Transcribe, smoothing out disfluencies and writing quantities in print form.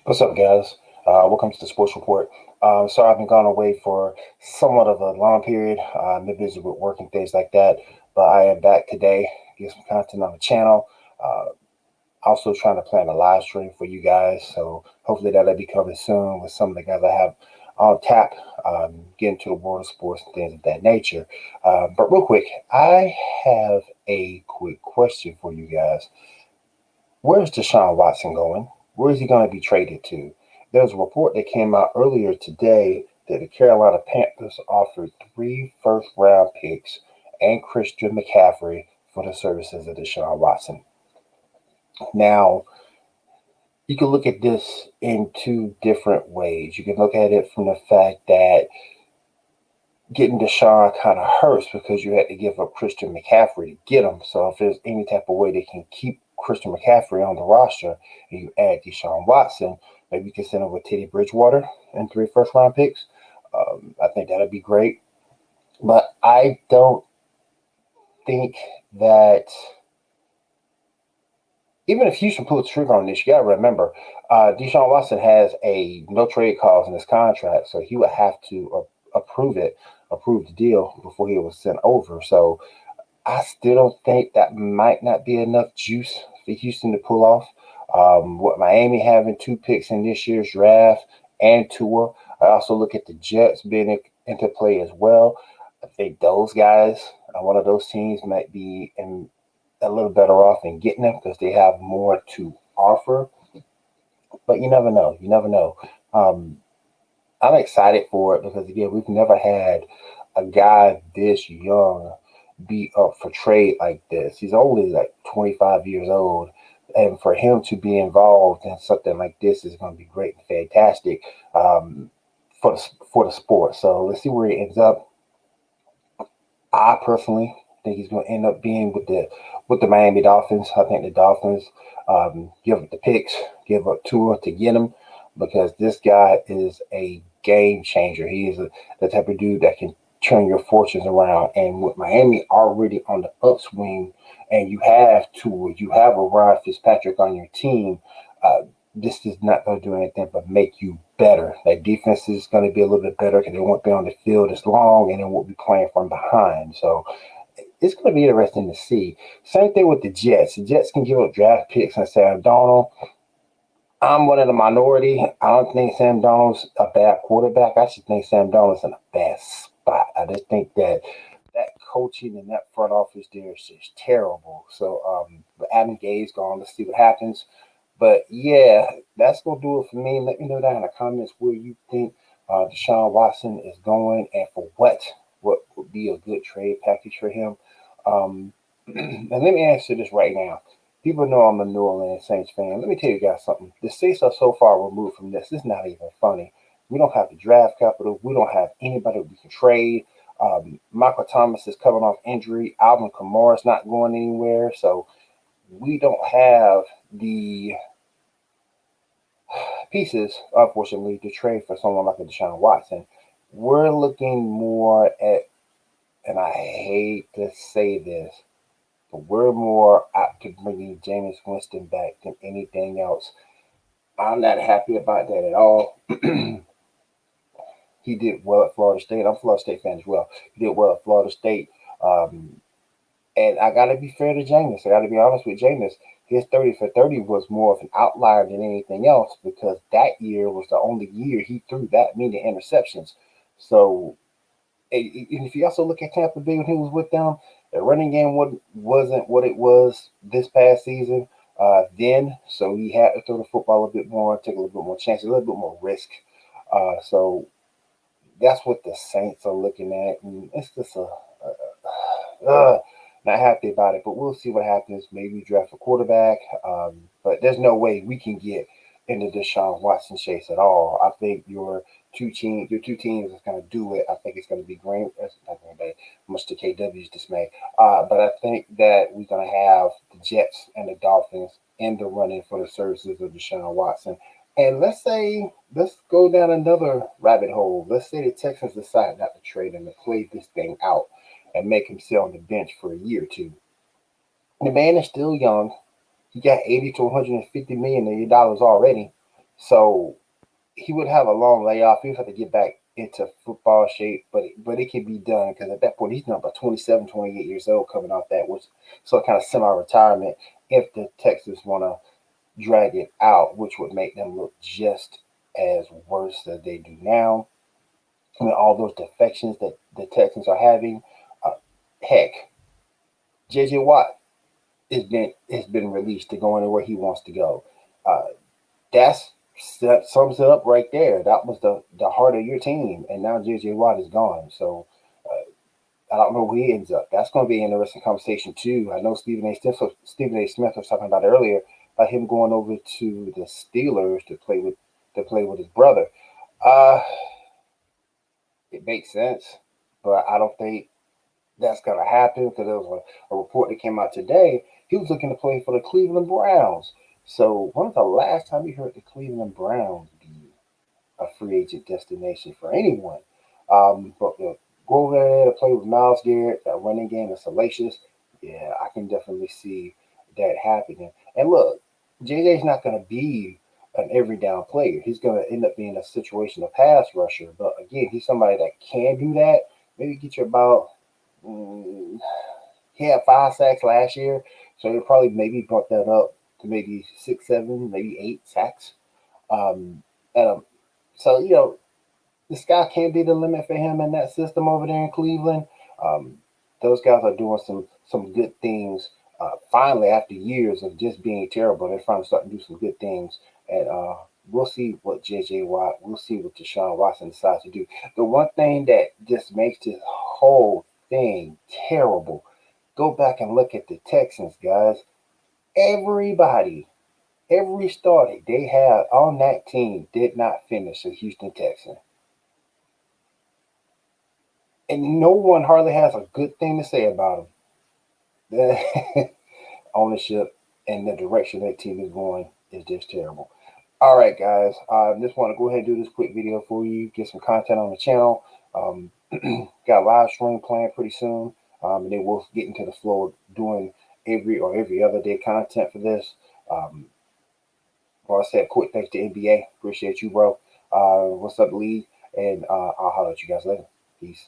What's up, guys? Welcome to the Sports Report. Sorry, I've been gone away for somewhat of a long period. I've been busy with work and things like that, but I am back today. Get some content on the channel. Uh, Also trying to plan a live stream for you guys, so hopefully that'll be coming soon with some of the guys I have on tap. Getting to the world of sports and things of that nature. But real quick, I have a quick question for you guys. Where's Deshaun Watson going? Where is he going to be traded to? There's a report that came out earlier today that the Carolina Panthers offered three first round picks and Christian McCaffrey for the services of Deshaun Watson. Now, you can look at this in two different ways. You can look at it from the fact that getting Deshaun kind of hurts because you had to give up Christian McCaffrey to get him. So if there's any type of way they can keep Christian McCaffrey on the roster and you add Deshaun Watson, maybe you can send him with Teddy Bridgewater and three first round picks. I think that'd be great. But I don't think that even if Houston pulls the trigger on this, you got to remember Deshaun Watson has a no trade clause in his contract, so he would have to approve the deal before he was sent over. So I still don't think that might not be enough juice for Houston to pull off. With Miami having two picks in this year's draft and Tua, I also look at the Jets being into play as well. I think those guys, one of those teams, might be in a little better off in getting them because they have more to offer. But you never know. You never know. Um, I'm excited for it because again, we've never had a guy this young be up for trade like this. He's only like 25 years old, and for him to be involved in something like this is going to be great and fantastic for the sport. So let's see where he ends up. I personally think he's going to end up being with the Miami Dolphins. I think the Dolphins give up the picks, give up Tua to get him because this guy is a game changer. He is the type of dude that can turn your fortunes around. And with Miami already on the upswing, and you have Tua, you have a Ryan Fitzpatrick on your team. Uh, this is not going to do anything but make you better. That defense is going to be a little bit better because they won't be on the field as long and they won't be playing from behind. So it's going to be interesting to see. Same thing with the Jets. The Jets can give up draft picks and Sam Donald. I'm one of the minority. I don't think Sam Donald's a bad quarterback. I just think Sam Donald's in a bad spot. I just think that coaching and that front office there is just terrible. So, but Adam Gaze gone. Let's see what happens. But yeah, that's gonna do it for me. Let me know down in the comments where you think Deshaun Watson is going and for what would be a good trade package for him. And let me answer this right now. People know I'm a New Orleans Saints fan. Let me tell you guys something. The Saints are so far removed from this. It's not even funny. We don't have the draft capital. We don't have anybody we can trade. Michael Thomas is coming off injury. Alvin Kamara is not going anywhere. So we don't have the pieces, unfortunately, to trade for someone like a Deshaun Watson. We're looking more at, and I hate to say this, but we're more apt to bringing Jameis Winston back than anything else. I'm not happy about that at all. He did well at Florida State. I'm a Florida State fan as well. He did well at Florida State. Um, and I got to be fair to Jameis. I got to be honest with Jameis. His 30 for 30 was more of an outlier than anything else because that year was the only year he threw that many interceptions. So, and if you also look at Tampa Bay when he was with them, the running game wasn't what it was this past season then. So he had to throw the football a bit more, take a little bit more chances, a little bit more risk. So that's what the Saints are looking at, and it's just not happy about it. But we'll see what happens. Maybe draft a quarterback, but there's no way we can get into Deshaun Watson chase at all. I think your two teams is going to do it. I think it's going to be Green. That's not going to be much to KW's dismay. But I think that we're going to have the Jets and the Dolphins in the running for the services of Deshaun Watson. And let's go down another rabbit hole. Let's say the Texans decide not to trade him and play this thing out and make him sit on the bench for a year or two. The man is still young. He got 80 to 150 million dollars already. So he would have a long layoff. He would have to get back into football shape, but it can be done because at that point he's now about 27, 28 years old coming off that, which so kind of semi-retirement if the Texans want to drag it out, which would make them look just as worse as they do now. I mean, all those defections that the Texans are having. Uh, Heck, JJ Watt has been released to go anywhere he wants to go. Uh, that's that sums it up right there. That was the heart of your team, and now JJ Watt is gone. So I don't know where he ends up. That's going to be an interesting conversation too. I know Stephen A. Smith was talking about earlier about him going over to the Steelers to play with his brother. Uh, it makes sense, but I don't think that's going to happen because there was a report that came out today. He was looking to play for the Cleveland Browns. So when was the last time you heard the Cleveland Browns be a free agent destination for anyone? But go over there to play with Miles Garrett. That running game is salacious. Yeah, I can definitely see that happening. And look, JJ's not going to be an every down player. He's going to end up being a situational pass rusher. But again, he's somebody that can do that. Maybe get you about. mm, he had 5 sacks last year, so he'll probably maybe bump that up to maybe 6, 7, maybe 8 sacks. Um, and so the sky can't be the limit for him in that system over there in Cleveland. Um, those guys are doing some good things. Finally, after years of just being terrible, they're finally starting to do some good things. And we'll see what J.J. Watt, we'll see what Deshaun Watson decides to do. The one thing that just makes this whole thing terrible, go back and look at the Texans, guys. Everybody, every starter they had on that team did not finish a Houston Texan. And no one hardly has a good thing to say about him. The ownership and the direction that team is going is just terrible. All right, guys. I just want to go ahead and do this quick video for you, get some content on the channel. Um, got a live stream planned pretty soon, and then we'll get into the flow of doing every other day content for this. Well, I said, quick thanks to NBA. Appreciate you, bro. What's up, Lee? And I'll holler at you guys later. Peace.